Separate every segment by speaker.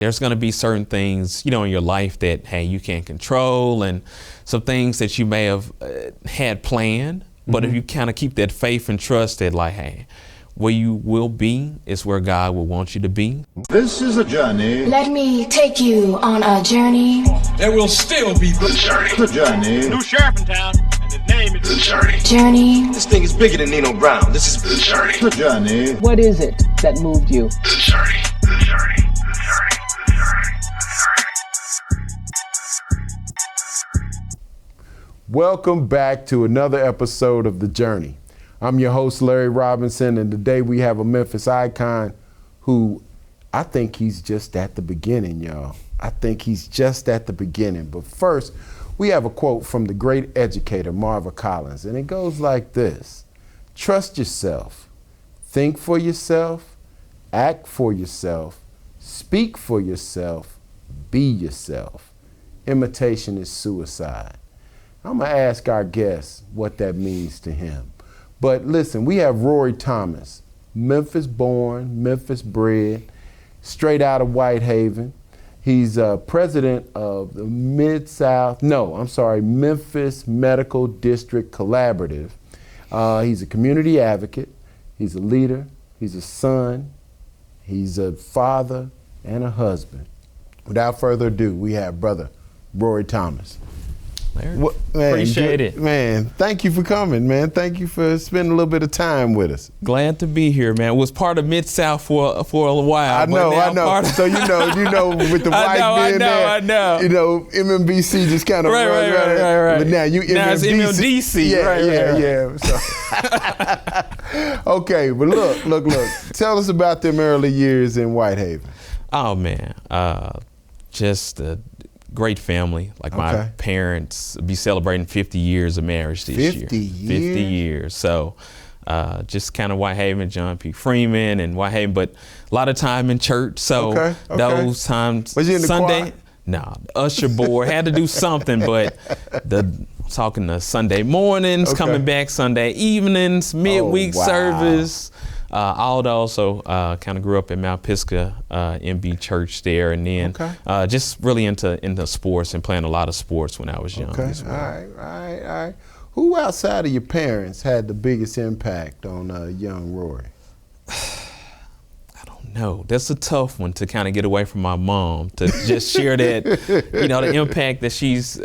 Speaker 1: There's going to be certain things, in your life that, hey, you can't control, and some things that you may have had planned. But if you kind of keep that faith and trust that, like, hey, where you will be is where God will want you to be.
Speaker 2: This is a journey.
Speaker 3: Let me take you on a journey.
Speaker 4: There will still be the journey.
Speaker 2: The journey.
Speaker 4: New sheriff in town, and his name is the journey.
Speaker 3: Journey.
Speaker 5: This thing is bigger than Nino Brown. This is the journey.
Speaker 2: The journey.
Speaker 6: What is it that moved you?
Speaker 4: The journey. The journey. The journey. The journey.
Speaker 7: Welcome back to another episode of The Journey. I'm your host, Larry Robinson, and today we have a Memphis icon who I think he's just at the beginning, y'all. I think he's just at the beginning. But first, we have a quote from the great educator, Marva Collins, and it goes like this: trust yourself, think for yourself, act for yourself, speak for yourself, be yourself. Imitation is suicide. I'm gonna ask our guest what that means to him. But listen, we have Rory Thomas, Memphis born, Memphis bred, straight out of Whitehaven. He's president of the Memphis Medical District Collaborative. He's a community advocate, he's a leader, he's a son, he's a father and a husband. Without further ado, we have brother Rory Thomas.
Speaker 1: Man, appreciate it.
Speaker 7: Man, thank you for coming, man. Thank you for spending a little bit of time with us.
Speaker 1: Glad to be here, man. Was part of Mid-South for a while.
Speaker 7: I know. So you know, with the white being there,
Speaker 1: I know.
Speaker 7: MMBC just kind of
Speaker 1: right.
Speaker 7: But now you
Speaker 1: now it's MMDC.
Speaker 7: Yeah. So. Okay, but look. Tell us about them early years in Whitehaven.
Speaker 1: Oh man, just a great family. Like my parents be celebrating 50 years of marriage this year.
Speaker 7: 50 years?
Speaker 1: So just kind of Whitehaven, John P. Freeman and Whitehaven, but a lot of time in church. So those times,
Speaker 7: was you in the
Speaker 1: Sunday,
Speaker 7: choir?
Speaker 1: No, usher board, had to do something, but talking to Sunday mornings, coming back Sunday evenings, midweek service. Also kind of grew up in Mount Pisgah MB Church there, and then just really into sports and playing a lot of sports when I was young as well.
Speaker 7: All right. Who outside of your parents had the biggest impact on young Rory?
Speaker 1: I don't know. That's a tough one to kind of get away from my mom, to just share that, the impact that she's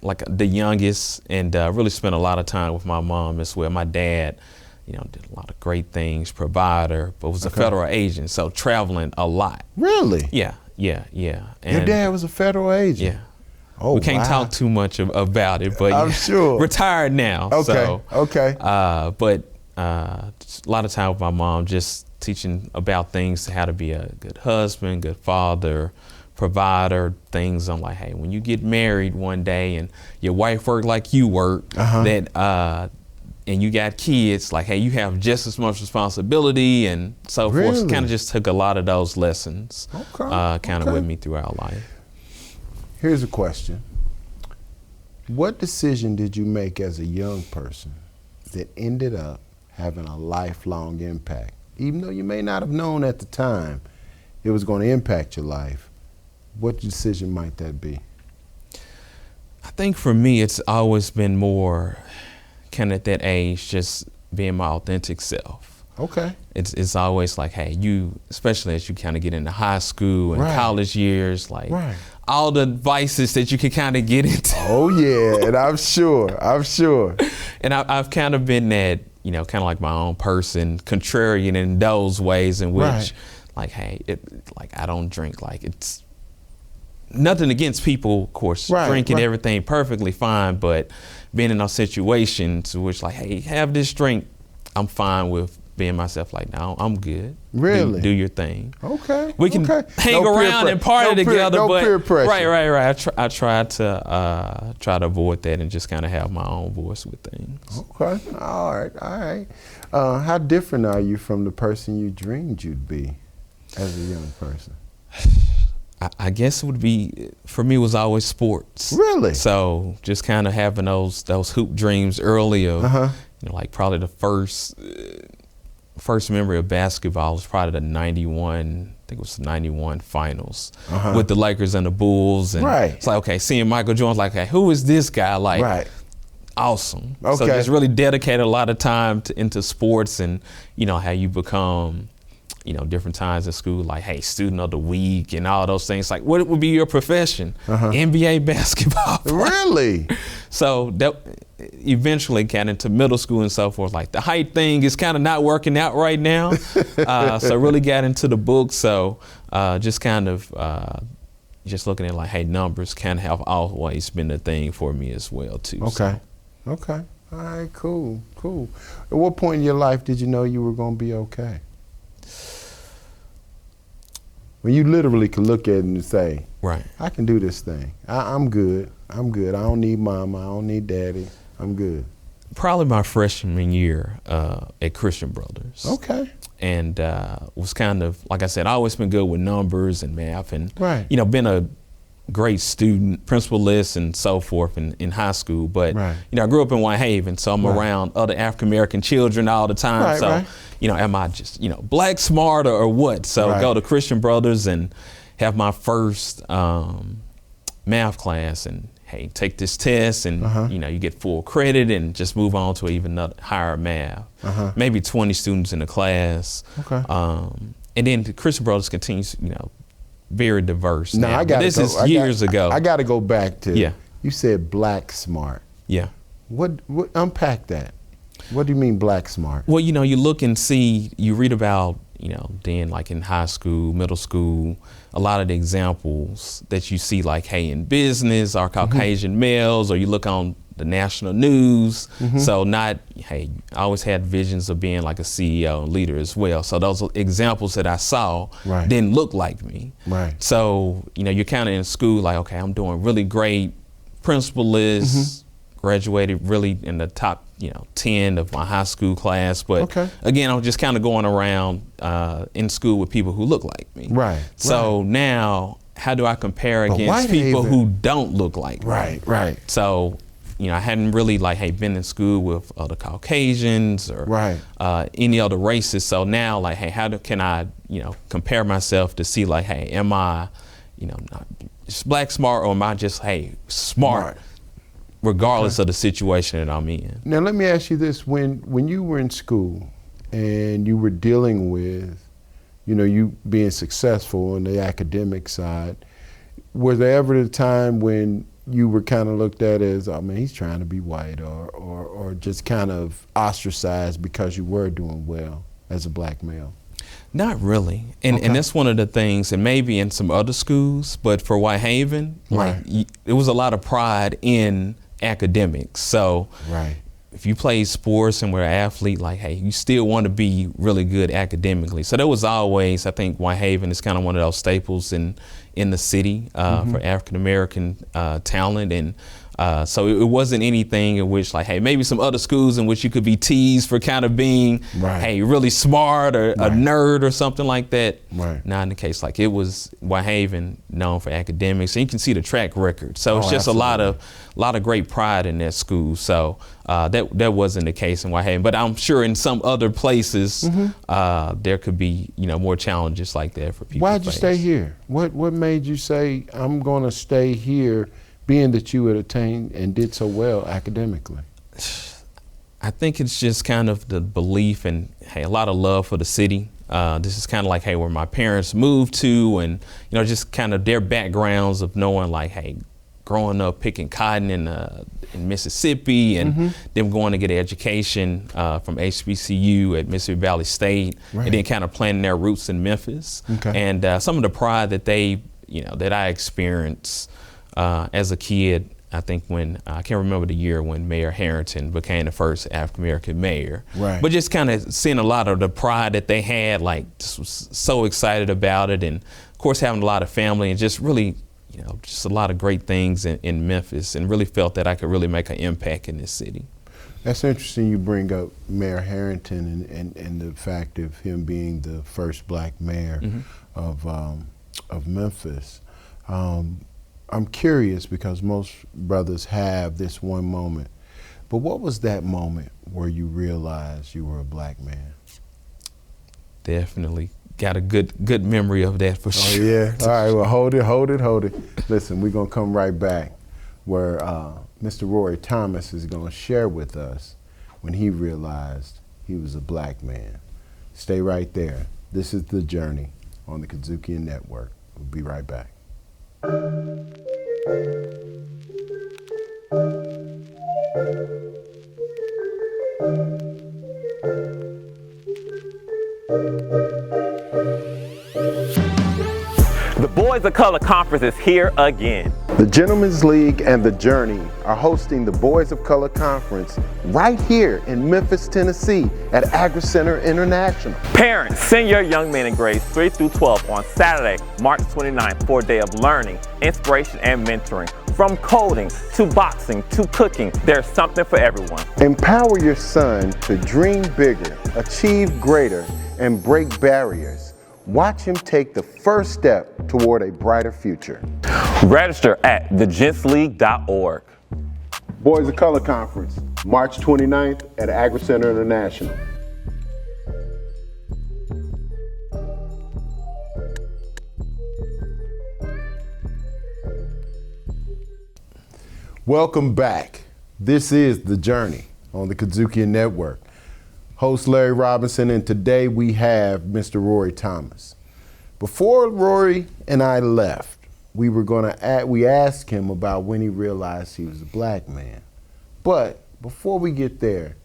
Speaker 1: like the youngest, and really spent a lot of time with my mom as well. My dad, did a lot of great things, provider, but was a federal agent, so traveling a lot.
Speaker 7: Really?
Speaker 1: Yeah. And
Speaker 7: your dad was a federal agent?
Speaker 1: Yeah.
Speaker 7: Oh,
Speaker 1: we can't talk too much about it, but
Speaker 7: I'm sure.
Speaker 1: Retired now.
Speaker 7: Okay.
Speaker 1: But a lot of time with my mom, just teaching about things, how to be a good husband, good father, provider, things on like, hey, when you get married one day and your wife work like you work, and you got kids, like, hey, you have just as much responsibility and so forth. So kind of just took a lot of those lessons kind of with me throughout life.
Speaker 7: Here's a question. What decision did you make as a young person that ended up having a lifelong impact? Even though you may not have known at the time it was going to impact your life, what decision might that be?
Speaker 1: I think for me, it's always been more kind of at that age, just being my authentic self.
Speaker 7: Okay.
Speaker 1: It's always like, hey, you, especially as you kind of get into high school and college years, like all the vices that you can kind of get into.
Speaker 7: Oh yeah, and I'm sure.
Speaker 1: And I've kind of been that, kind of like my own person, contrarian in those ways in which, like, hey, I don't drink. Like, it's nothing against people, of course, drinking everything perfectly fine, but being in those situations which, like, hey, have this drink, I'm fine with being myself. Like, no, I'm good.
Speaker 7: Really?
Speaker 1: Do your thing.
Speaker 7: Okay.
Speaker 1: We can hang around and party together, but
Speaker 7: peer pressure.
Speaker 1: Right. I try to avoid that and just kind of have my own voice with things.
Speaker 7: Okay. All right. How different are you from the person you dreamed you'd be as a young person?
Speaker 1: I guess it would be, for me, it was always sports.
Speaker 7: Really?
Speaker 1: So just kind of having those hoop dreams early of, like probably the first memory of basketball was probably the 91 think it was the 91 finals with the Lakers and the Bulls. And it's like, okay, seeing Michael Jordan, like, hey, who is this guy? Like, awesome. So just really dedicated a lot of time into sports, and, you know, how you become, you know, different times in school, like, hey, student of the week and all those things. Like, what would be your profession? NBA basketball player.
Speaker 7: Really?
Speaker 1: So that eventually got into middle school and so forth. Like, the height thing is kind of not working out right now. So really got into the book. So just kind of just looking at, like, hey, numbers kind of have always been a thing for me as well too.
Speaker 7: Okay.
Speaker 1: So.
Speaker 7: Okay. All right, cool. At what point in your life did you know you were going to be okay? When you literally could look at it and say, I can do this thing. I'm good. I don't need mama. I don't need daddy. I'm good.
Speaker 1: Probably my freshman year at Christian Brothers.
Speaker 7: Okay.
Speaker 1: And was kind of, like I said, I always been good with numbers and math, and you know, been a great student, principal list and so forth in high school. But you know, I grew up in Whitehaven, so I'm around other African American children all the time. So you know, am I just, you know, black smart or what? So go to Christian Brothers and have my first math class, and hey, take this test, and you know, you get full credit and just move on to even higher math. Maybe 20 students in the class. And then the Christian Brothers continues, you know, very diverse.
Speaker 7: Now, I got
Speaker 1: this is years ago.
Speaker 7: I got to go back to, you said black smart. What unpack that? What do you mean black smart?
Speaker 1: Well, you know, you look and see, you read about, you know, then like in high school, middle school, a lot of the examples that you see, like, hey, in business are Caucasian males, or you look on the national news. So not, hey, I always had visions of being like a CEO and leader as well. So those examples that I saw didn't look like me. So, you know, you're kind of in school like, okay, I'm doing really great, principal list, graduated really in the top, you know, 10 of my high school class. But again, I was just kind of going around in school with people who look like me. So now, how do I compare against people who don't look like me? So, you know, I hadn't really, like, hey, been in school with other Caucasians or any other races. So now, like, hey, can I, you know, compare myself to see, like, hey, am I, you know, not just black smart, or am I just, hey, smart regardless of the situation that I'm in?
Speaker 7: Now, let me ask you this. When you were in school and you were dealing with, you know, you being successful on the academic side, was there ever a time when you were kind of looked at as, I mean, he's trying to be white, or just kind of ostracized because you were doing well as a black male?
Speaker 1: Not really. And that's one of the things, and maybe in some other schools, but for Whitehaven, like, it was a lot of pride in academics. So if you play sports and were an athlete, like, hey, you still want to be really good academically. So that was always, I think Whitehaven is kind of one of those staples in the city for African American talent. And so it wasn't anything in which, like, hey, maybe some other schools in which you could be teased for kind of being, hey, really smart or a nerd or something like that. Not in the case. Like, it was Whitehaven known for academics, and you can see the track record. So it's just a lot of great pride in that school. So that wasn't the case in Whitehaven, but I'm sure in some other places there could be, you know, more challenges like that for people.
Speaker 7: Why'd you stay here? What made you say, I'm going to stay here, being that you had attained and did so well academically?
Speaker 1: I think it's just kind of the belief and, hey, a lot of love for the city. This is kind of like, hey, where my parents moved to, and, you know, just kind of their backgrounds of knowing, like, hey, growing up picking cotton in Mississippi, and them going to get an education from HBCU at Mississippi Valley State, and then kind of planting their roots in Memphis. And some of the pride that that I experienced as a kid, I think when, I can't remember the year when Mayor Harrington became the first African American mayor, but just kind of seeing a lot of the pride that they had, like, just was so excited about it. And of course, having a lot of family and just really, you know, just a lot of great things in Memphis, and really felt that I could really make an impact in this city.
Speaker 7: That's interesting you bring up Mayor Harrington and the fact of him being the first black mayor of Memphis. I'm curious because most brothers have this one moment, but what was that moment where you realized you were a black man?
Speaker 1: Definitely got a good memory of that for sure.
Speaker 7: Yeah. All right. Well, hold it. Listen, we're gonna come right back where Mr. Rory Thomas is gonna share with us when he realized he was a black man. Stay right there. This is The Journey on the Kazukian Network. We'll be right back.
Speaker 8: The Boys of Color Conference is here again.
Speaker 7: The Gentlemen's League and The Journey are hosting the Boys of Color Conference right here in Memphis, Tennessee at Agri Center International.
Speaker 8: Parents, send your young men in grades 3 through 12 on Saturday, March 29th for a day of learning, inspiration, and mentoring. From coding to boxing to cooking, there's something for everyone.
Speaker 7: Empower your son to dream bigger, achieve greater, and break barriers. Watch him take the first step toward a brighter future.
Speaker 8: Register at thegentsleague.org.
Speaker 7: Boys of Color Conference, March 29th at Agri Center International. Welcome back. This is The Journey on the Kazukian Network. Host Larry Robinson, and today we have Mr. Rory Thomas. Before Rory and I left, we asked him about when he realized he was a black man. But before we get there,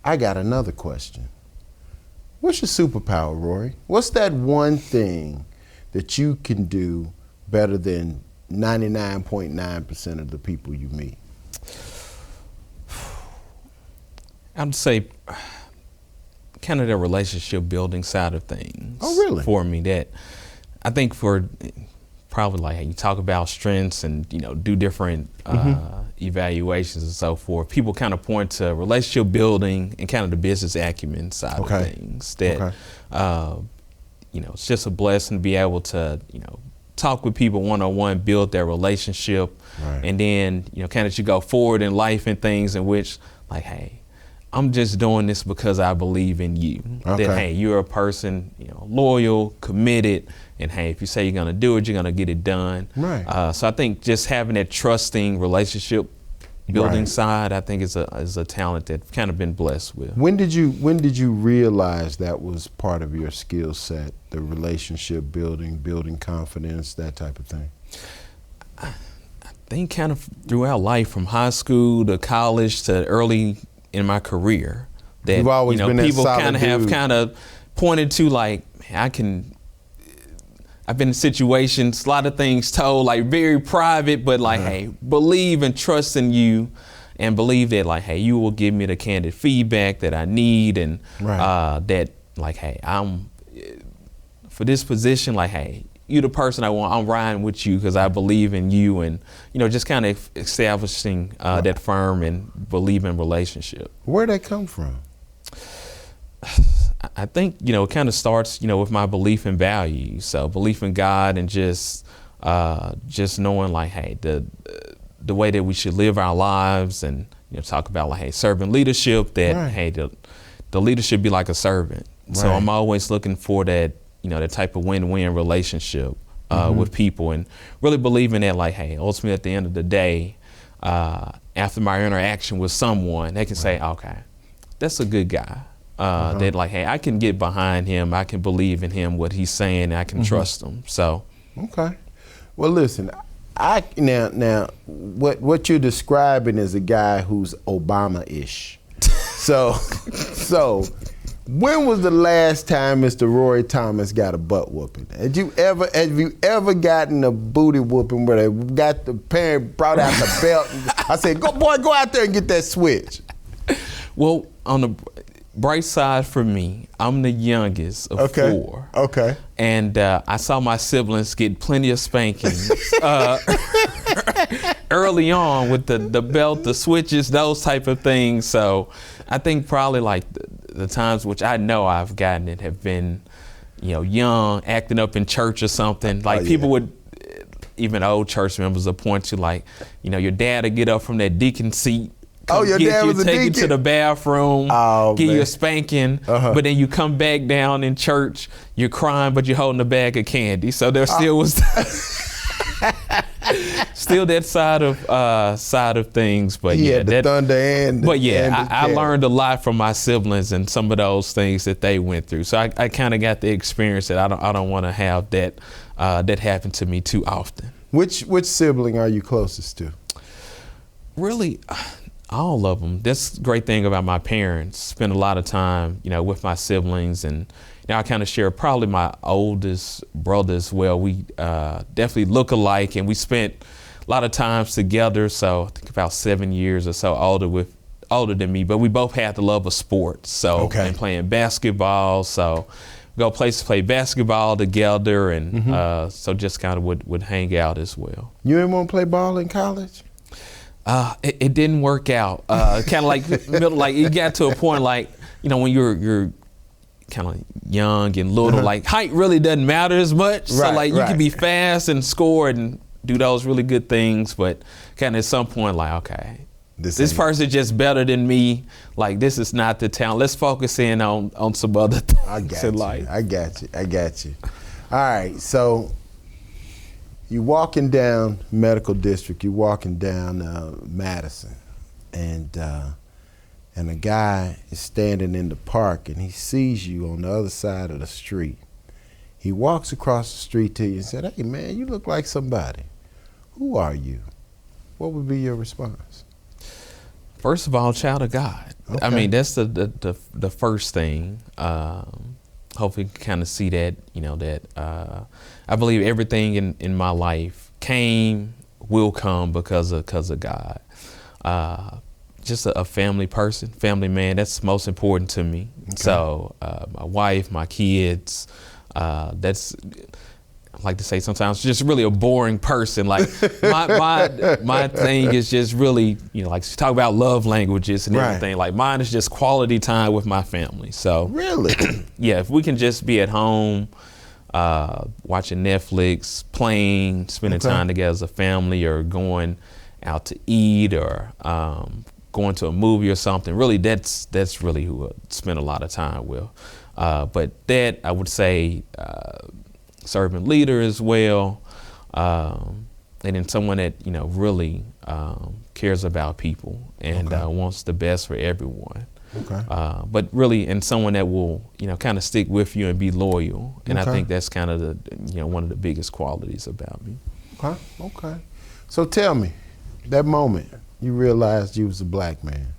Speaker 7: I got another question. What's your superpower, Rory? What's that one thing that you can do better than 99.9% of the people you meet?
Speaker 1: I'd say kind of the relationship building side of things.
Speaker 7: Oh, really?
Speaker 1: For me, that I think for probably like you talk about strengths and do different evaluations and so forth. People kind of point to relationship building and kind of the business acumen side of things. That it's just a blessing to be able to talk with people one-on-one, build their relationship, and then kind of you go forward in life and things in which like, hey, I'm just doing this because I believe in you. That, hey, you're a person, loyal, committed, and hey, if you say you're gonna do it, you're gonna get it done. Right. So I think just having that trusting relationship building side, I think is a talent that I've kind of been blessed with. When did you realize that was part of your skill set, the relationship building confidence, that type of thing? I think kind of throughout life, from high school to college to early in my career, that you've always been people kind of have kind of pointed to like, I've been in situations, a lot of things told like very private, but like, hey, believe and trust in you, and believe that like, hey, you will give me the candid feedback that I need, and that like, hey, I'm for this position, like, hey, you the person I want, I'm riding with you because I believe in you, and just kind of establishing that firm and believing relationship. Where'd that come from? I think it kind of starts with my belief in values. So belief in God, and just knowing like, hey, the way that we should live our lives, and talk about like, hey, servant leadership, that hey, the leadership be like a servant. So I'm always looking for that that type of win-win relationship with people, and really believing that like, hey, ultimately at the end of the day, after my interaction with someone, they can say, okay, that's a good guy. That like, hey, I can get behind him, I can believe in him, what he's saying, I can trust him. So okay. Well, listen, now what you're describing is a guy who's Obama-ish. So when was the last time Mr. Rory Thomas got a butt whooping? Have you ever gotten a booty whooping where they got the parent brought out the belt and I said, go out there and get that switch? Well, on the bright side for me, I'm the youngest of four. Okay. And I saw my siblings get plenty of spankings early on with the belt, the switches, those type of things. So I think probably like the times which I know I've gotten it have been, young, acting up in church or something. Like people would, even old church members would point to like, your dad would get up from that deacon seat,
Speaker 7: Oh, your
Speaker 1: get
Speaker 7: dad
Speaker 1: you,
Speaker 7: was a
Speaker 1: take you
Speaker 7: deacon?
Speaker 1: to the bathroom,
Speaker 7: Oh,
Speaker 1: give you
Speaker 7: man.
Speaker 1: a spanking,
Speaker 7: Uh-huh.
Speaker 1: but then you come back down in church, you're crying, but you're holding a bag of candy. So there still was still that side of things. But
Speaker 7: He
Speaker 1: yeah,
Speaker 7: had the thunder and
Speaker 1: but yeah,
Speaker 7: and the
Speaker 1: I
Speaker 7: candy.
Speaker 1: learned a lot from my siblings and some of those things that they went through. So I kind of got the experience that I don't want to have that happen to me too often.
Speaker 7: Which sibling are you closest to?
Speaker 1: Really, all of them. That's the great thing about my parents. Spend a lot of time, with my siblings, and I kind of share probably my oldest brother as well. We definitely look alike, and we spent a lot of times together. So I think about 7 years or so older than me, but we both had the love of sports. So and playing basketball. So we go places to play basketball together, and so just kind of would hang out as well.
Speaker 7: You didn't want to play ball in college?
Speaker 1: It didn't work out. Kind of like it got to a point when you're kind of young and little, height really doesn't matter as much. So you can be fast and score and do those really good things, but kind of at some point okay, this person's just better than me. This is not the talent. Let's focus in on some other things in life.
Speaker 7: I got you. All right, so you're walking down Medical District, you're walking down Madison, and a guy is standing in the park, and he sees you on the other side of the street. He walks across the street to you and said, "Hey, man, you look like somebody. Who are you?" What would be your response?
Speaker 1: First of all, child of God.
Speaker 7: Okay.
Speaker 1: I mean, that's the first thing. Hopefully you can kind of see that, that I believe everything in my life will come because of God. Just a family person, family man, that's most important to me. Okay. So my wife, my kids, that's, I like to say sometimes, just really a boring person. My thing is just really, talk about love languages and everything. Mine is just quality time with my family. So
Speaker 7: really,
Speaker 1: yeah, if we can just be at home, watching Netflix, playing, spending time together as a family, or going out to eat, or going to a movie or something. Really, that's really who I spend a lot of time with. But that, I would say, servant leader as well, and then someone that really cares about people and wants the best for everyone. Okay. But really, and someone that will kind of stick with you and be loyal. And I think that's kind of the one of the biggest qualities about me.
Speaker 7: Okay. So tell me, that moment you realized you was a black man.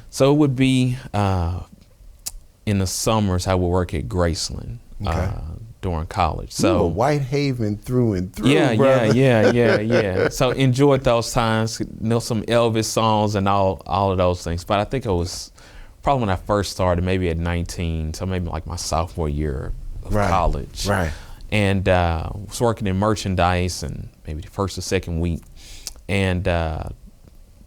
Speaker 1: So it would be in the summers. I would work at Graceland. During college. So
Speaker 7: Whitehaven through and through.
Speaker 1: Yeah. So enjoyed those times, know some Elvis songs and all of those things. But I think it was probably when I first started, maybe at 19, so maybe like my sophomore year of college. Right. And was working in merchandise, and maybe the first or second week, and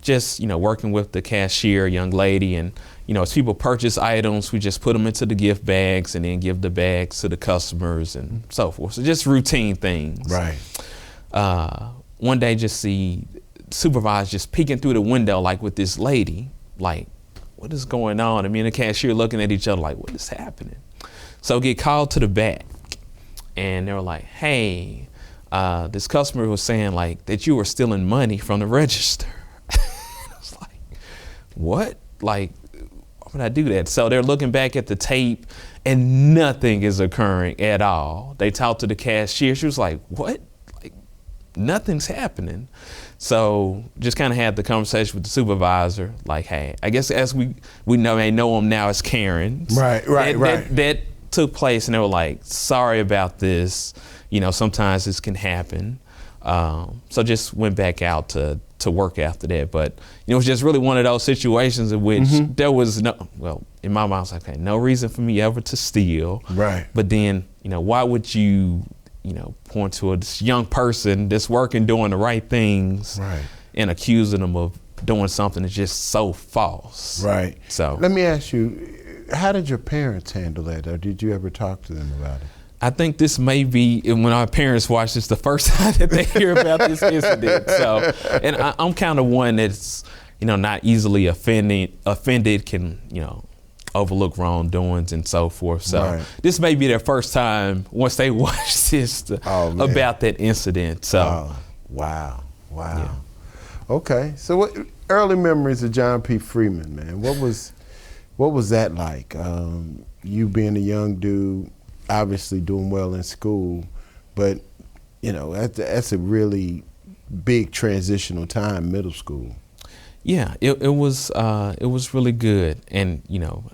Speaker 1: just working with the cashier, young lady, and as people purchase items, we just put them into the gift bags and then give the bags to the customers and so forth. So just routine things. Right. One day, just see supervisor just peeking through the window, with this lady, what is going on? And me and the cashier looking at each other what is happening? So get called to the back, and they were like, "Hey, this customer was saying that you were stealing money from the register." I was like, "What? Why would I do that?" So they're looking back at the tape, and nothing is occurring at all. They talked to the cashier. She was like, "What? Nothing's happening." So just kind of had the conversation with the supervisor, "Hey, I guess as we know him now as Karen." Right. That took place, and they were like, "Sorry about this. Sometimes this can happen." So just went back out to work after that. But it was just really one of those situations in which there was in my mind, I was like, okay, no reason for me ever to steal. Right. But then, why would you, point to this young person that's working, doing the right things, and accusing them of doing something that's just so false. Right. So
Speaker 7: let me ask you, how did your parents handle that, or did you ever talk to them about it?
Speaker 1: I think this may be, when our parents watch this, the first time that they hear about this incident. So, and I'm kind of one that's not easily offended, can, overlook wrongdoings and so forth. So
Speaker 7: Right.
Speaker 1: this may be their first time once they watch this about that incident. So
Speaker 7: Oh, wow. Okay, so what early memories of John P. Freeman, man? What was that like? You being a young dude, obviously doing well in school, but that's a really big transitional time, middle school.
Speaker 1: yeah, it was really good. And,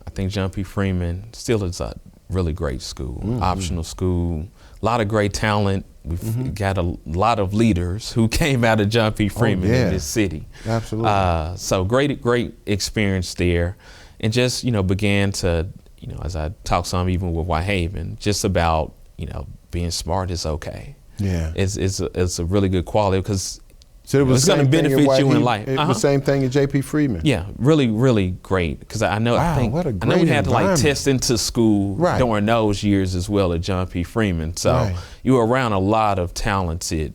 Speaker 1: I think John P. Freeman still is a really great school, optional school, a lot of great talent. We've got a lot of leaders who came out of John P. Freeman in this city.
Speaker 7: Absolutely.
Speaker 1: So great experience there. And just, began to, as I talked some even with Whitehaven, just about, being smart is okay.
Speaker 7: Yeah.
Speaker 1: It's a really good quality because
Speaker 7: So it was
Speaker 1: it's going to benefit you in life.
Speaker 7: It was the same thing at J.P. Freeman.
Speaker 1: Yeah, really great. Because I know,
Speaker 7: Wow,
Speaker 1: I think,
Speaker 7: what a
Speaker 1: I know
Speaker 7: great
Speaker 1: we had to
Speaker 7: environment.
Speaker 1: test into school
Speaker 7: Right.
Speaker 1: during those years as well at John P. Freeman. So
Speaker 7: Right.
Speaker 1: you were around a lot of talented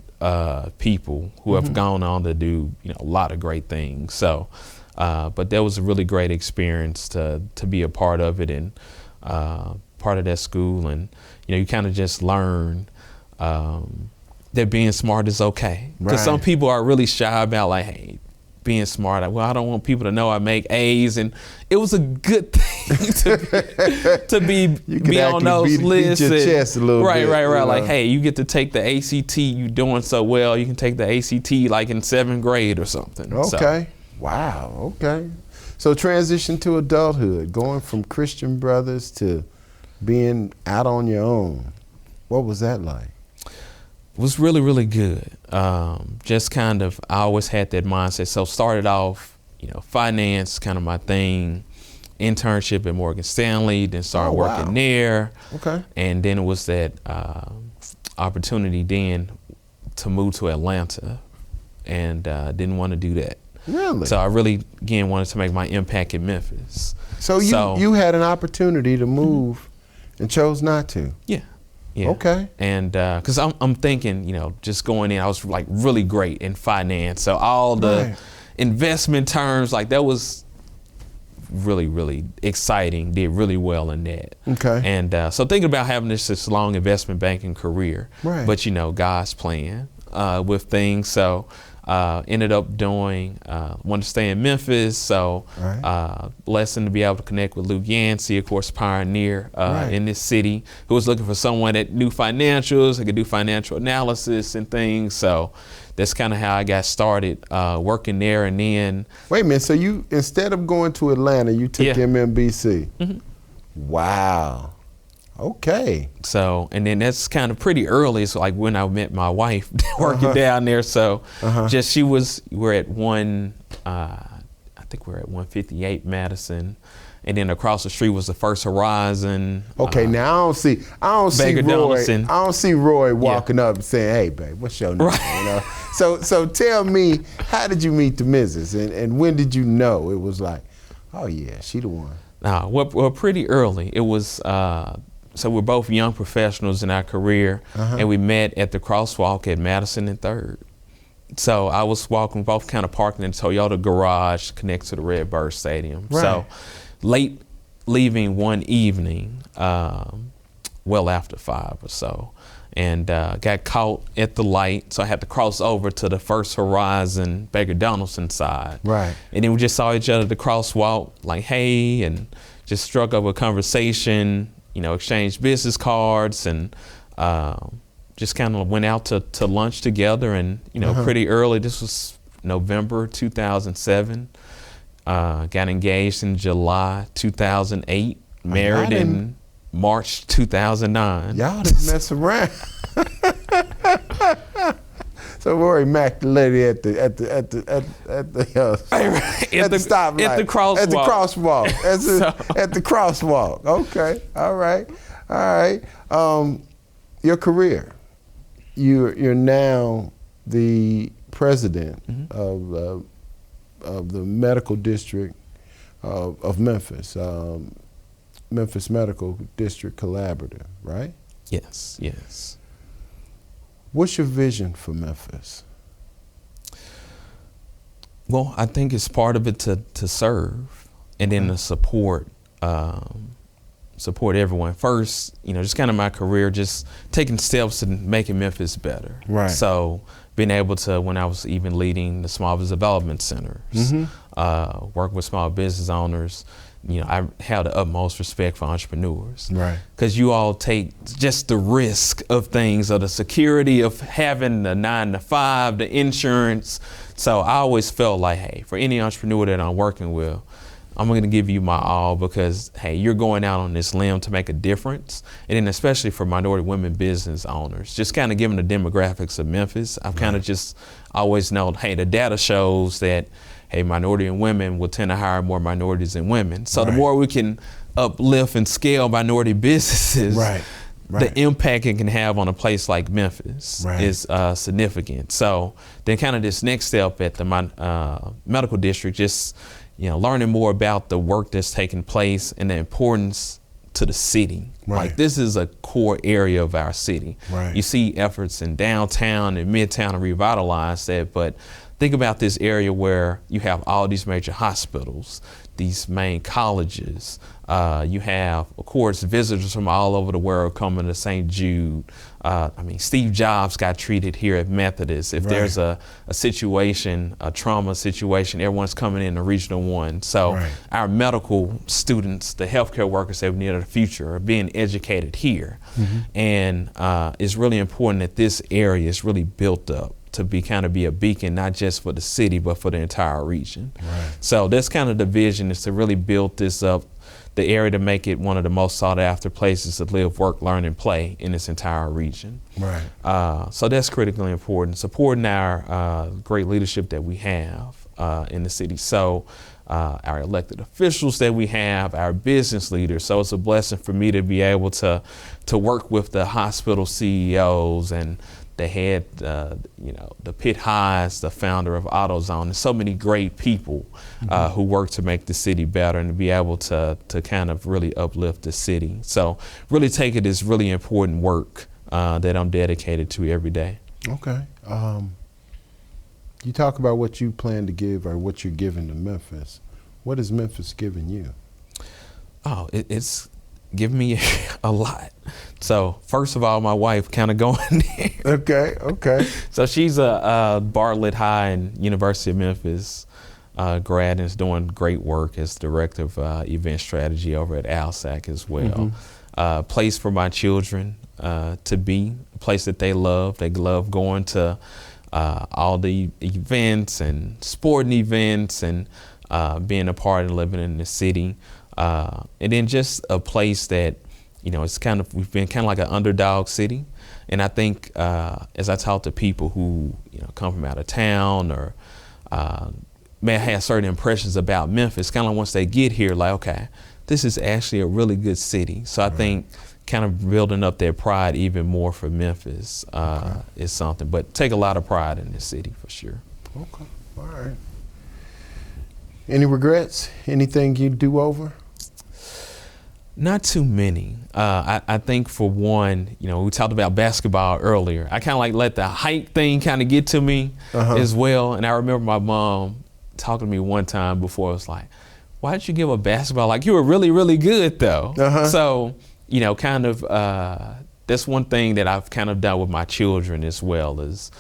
Speaker 1: people who have gone on to do, a lot of great things. So, but that was a really great experience to be a part of it and part of that school. And, you kind of just learn that being smart is okay. Because
Speaker 7: Right.
Speaker 1: some people are really shy about like, hey, being smart. Well, I don't want people to know I make A's, and it was a good thing to be
Speaker 7: You could
Speaker 1: be on
Speaker 7: actually
Speaker 1: those
Speaker 7: beat
Speaker 1: lists.
Speaker 7: your
Speaker 1: and-
Speaker 7: chest a little
Speaker 1: right,
Speaker 7: bit,
Speaker 1: right.
Speaker 7: you
Speaker 1: Like,
Speaker 7: know.
Speaker 1: hey, you get to take the ACT. You doing so well. You can take the ACT like in 7th grade or something. So,
Speaker 7: Okay. Wow. Okay. So transition to adulthood, going from Christian Brothers to being out on your own. What was that like?
Speaker 1: was really good. Just kind of, I always had that mindset. So started off, finance, kind of my thing. Internship at Morgan Stanley, then started working there.
Speaker 7: Okay.
Speaker 1: And then it was that opportunity then to move to Atlanta, and didn't want to do that.
Speaker 7: Really?
Speaker 1: So I really, again, wanted to make my impact in Memphis.
Speaker 7: So you had an opportunity to move and chose not to.
Speaker 1: Yeah.
Speaker 7: Okay.
Speaker 1: And because I'm thinking, just going in, I was like really great in finance. So all the
Speaker 7: Right.
Speaker 1: investment terms, like that was really exciting. Did really well in that.
Speaker 7: Okay.
Speaker 1: And so thinking about having this long investment banking career,
Speaker 7: Right.
Speaker 1: but God's plan with things. So ended up doing, wanted to stay in Memphis. So
Speaker 7: Right.
Speaker 1: blessing to be able to connect with Luke Yancey, of course, pioneer
Speaker 7: Right.
Speaker 1: in this city, who was looking for someone that knew financials, that could do financial analysis and things. So that's kind of how I got started working there. And then,
Speaker 7: Wait a minute. So you, instead of going to Atlanta, you took
Speaker 1: Yeah.
Speaker 7: MMBC. Wow. Okay.
Speaker 1: so, and then that's kind of pretty early. So like when I met my wife working down there. So just, we're at I think we're at 158 Madison. And then across the street was the First Horizon.
Speaker 7: Okay, now I don't see
Speaker 1: Baker
Speaker 7: Roy.
Speaker 1: Donaldson.
Speaker 7: I don't see Roy walking up and saying, "Hey, babe, what's your name?"
Speaker 1: Right.
Speaker 7: So tell me, how did you meet the missus, and when did you know it was like, oh yeah, she the one?
Speaker 1: Well, pretty early. It was, so we're both young professionals in our career, and we met at the crosswalk at Madison and 3rd. So I was walking, both kind of parking in the Toyota garage connected to the Redbird Stadium.
Speaker 7: Right.
Speaker 1: So late leaving one evening, well after 5 or so, and got caught at the light. So I had to cross over to the First Horizon, Baker Donaldson side.
Speaker 7: Right.
Speaker 1: And then we just saw each other at the crosswalk, like, hey, and just struck up a conversation, exchanged business cards, and just kind of went out to lunch together. And, pretty early, this was November 2007, got engaged in July 2008, married in March 2009.
Speaker 7: Y'all didn't mess around. So Rory Mack, the lady at the stoplight,
Speaker 1: at the crosswalk.
Speaker 7: At the crosswalk. At the crosswalk. Okay. All right. Your career. You're now the president of the medical district of Memphis, Memphis Medical District Collaborative, right?
Speaker 1: Yes.
Speaker 7: What's your vision for Memphis?
Speaker 1: Well, I think it's part of it to serve, and then to support everyone. First, just kind of my career, just taking steps and making Memphis better.
Speaker 7: Right.
Speaker 1: So being able to, when I was even leading the small business development centers, work with small business owners, I have the utmost respect for entrepreneurs.
Speaker 7: Right.
Speaker 1: Because you all take just the risk of things, or the security of having the 9 to 5, the insurance. So I always felt like, hey, for any entrepreneur that I'm working with, I'm going to give you my all, because, hey, you're going out on this limb to make a difference. And then especially for minority women business owners, just kind of given the demographics of Memphis, I've kind of just always known, hey, the data shows that, hey, minority and women will tend to hire more minorities than women. So the more we can uplift and scale minority businesses, the impact it can have on a place like Memphis is significant. So then kind of this next step at the medical district, just learning more about the work that's taking place and the importance to the city. Like, this is a core area of our city. You see efforts in downtown and midtown to revitalize that, but think about this area where you have all these major hospitals, these main colleges. You have, of course, visitors from all over the world coming to St. Jude. Steve Jobs got treated here at Methodist. If there's a situation, a trauma situation, everyone's coming in to Regional 1. So our medical students, the healthcare workers that we need of the future, are being educated here. And it's really important that this area is really built up to be a beacon, not just for the city, but for the entire region. So that's kind of the vision, is to really build this up, the area, to make it one of the most sought after places to live, work, learn, and play in this entire region. So that's critically important, supporting our great leadership that we have in the city. So our elected officials that we have, our business leaders. So it's a blessing for me to be able to work with the hospital CEOs and the head, the Pitt Highs, the founder of AutoZone, and so many great people who work to make the city better, and to be able to kind of really uplift the city. So really take it as really important work that I'm dedicated to every day. Okay.
Speaker 7: You talk about what you plan to give, or what you're giving to Memphis. What is Memphis giving you?
Speaker 1: Oh, it's giving me a lot. So first of all, my wife kind of going there.
Speaker 7: Okay.
Speaker 1: So she's a Bartlett High and University of Memphis grad, and is doing great work as director of event strategy over at ALSAC as well. Place for my children to be, a place that they love. They love going to all the events and sporting events, and being a part and living in the city. And then just a place that, it's we've been kind of like an underdog city. And I think as I talk to people who, come from out of town, or may have certain impressions about Memphis, kind of once they get here, like, okay, this is actually a really good city. So I think kind of building up their pride even more for Memphis is something, but take a lot of pride in this city for sure.
Speaker 7: Okay, all right. Any regrets? Anything you do over?
Speaker 1: Not too many. I think for one, we talked about basketball earlier. I kind of like let the height thing kind of get to me as well. And I remember my mom talking to me one time before. It was like, why did you give up basketball? Like, you were really, really good though. So, that's one thing that I've kind of done with my children as well, is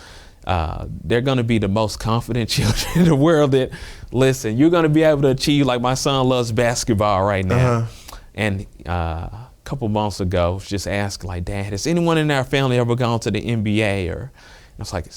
Speaker 1: they're going to be the most confident children in the world. That, listen, you're going to be able to achieve, like my son loves basketball right now. And a couple months ago, just asked, like, Dad, has anyone in our family ever gone to the NBA? Or I was like,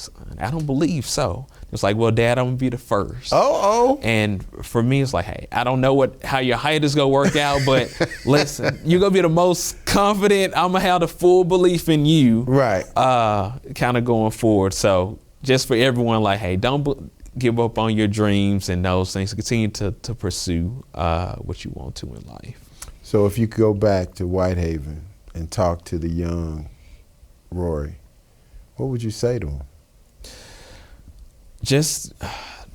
Speaker 1: I don't believe so. It's like, well, Dad, I'm gonna be the first. And for me, it's like, hey, I don't know how your height is gonna work out, but listen, you're gonna be the most confident. I'm gonna have the full belief in you, kind of going forward. So just for everyone, like, hey, don't give up on your dreams and those things. Continue to pursue what you want to in life.
Speaker 7: So if you could go back to Whitehaven and talk to the young Rory, what would you say to him? Just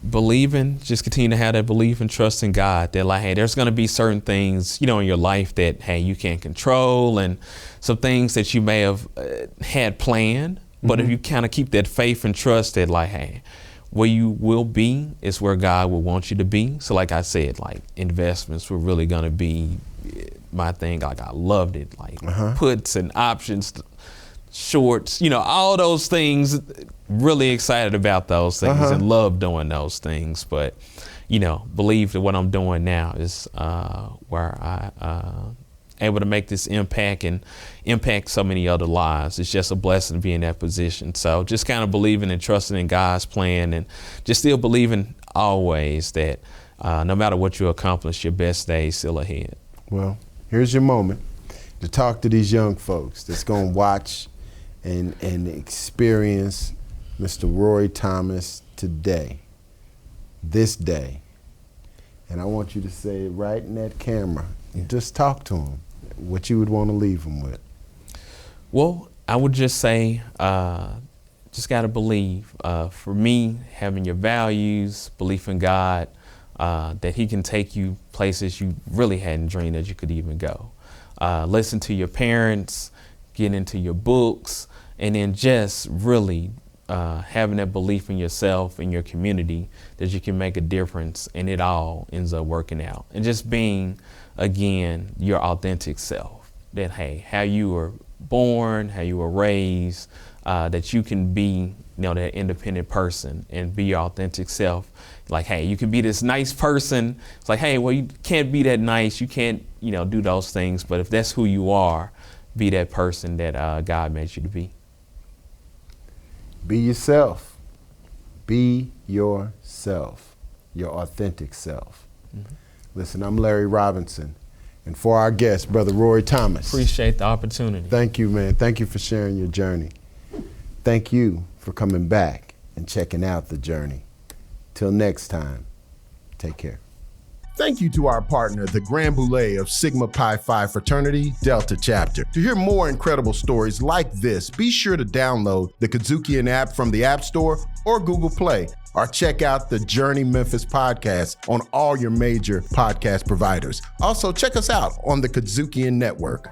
Speaker 7: continue to have that belief and trust in God, that, like, hey, there's going to be certain things, in your life that, hey, you can't control, and some things that you may have had planned. But if you kind of keep that faith and trust that, like, hey,
Speaker 1: where you will be is where God will want you to be. So like I said, like investments were really going to be my thing. Like I loved it, like puts and options, shorts, all those things, really excited about those things and love doing those things. But, believe that what I'm doing now is where I able to make this impact and impact so many other lives. It's just a blessing to be in that position. So just kind of believing and trusting in God's plan, and just still believing always that no matter what you accomplish, your best days still ahead.
Speaker 7: Well, here's your moment to talk to these young folks that's going to watch and experience Mr. Rory Thomas today, this day. And I want you to say it right in that camera. Just talk to him. What you would want to leave them with?
Speaker 1: Well, I would just say, just got to believe. For me, having your values, belief in God, that He can take you places you really hadn't dreamed that you could even go. Listen to your parents, get into your books, and then just really having that belief in yourself and your community that you can make a difference, and it all ends up working out. And just being, again, your authentic self, that, hey, how you were born, how you were raised, that you can be, that independent person and be your authentic self. Like, hey, you can be this nice person. It's like, hey, well, you can't be that nice. You can't, do those things. But if that's who you are, be that person that God made you to be.
Speaker 7: Be yourself. Be yourself, your authentic self. Listen, I'm Larry Robinson. And for our guest, Brother Rory Thomas.
Speaker 1: Appreciate the opportunity.
Speaker 7: Thank you, man. Thank you for sharing your journey. Thank you for coming back and checking out the journey. Till next time, take care. Thank you to our partner, the Grand Boulé of Sigma Pi Phi Fraternity Delta Chapter. To hear more incredible stories like this, be sure to download the Kazukian app from the App Store or Google Play, or check out the Journey Memphis podcast on all your major podcast providers. Also, check us out on the Kazukian Network.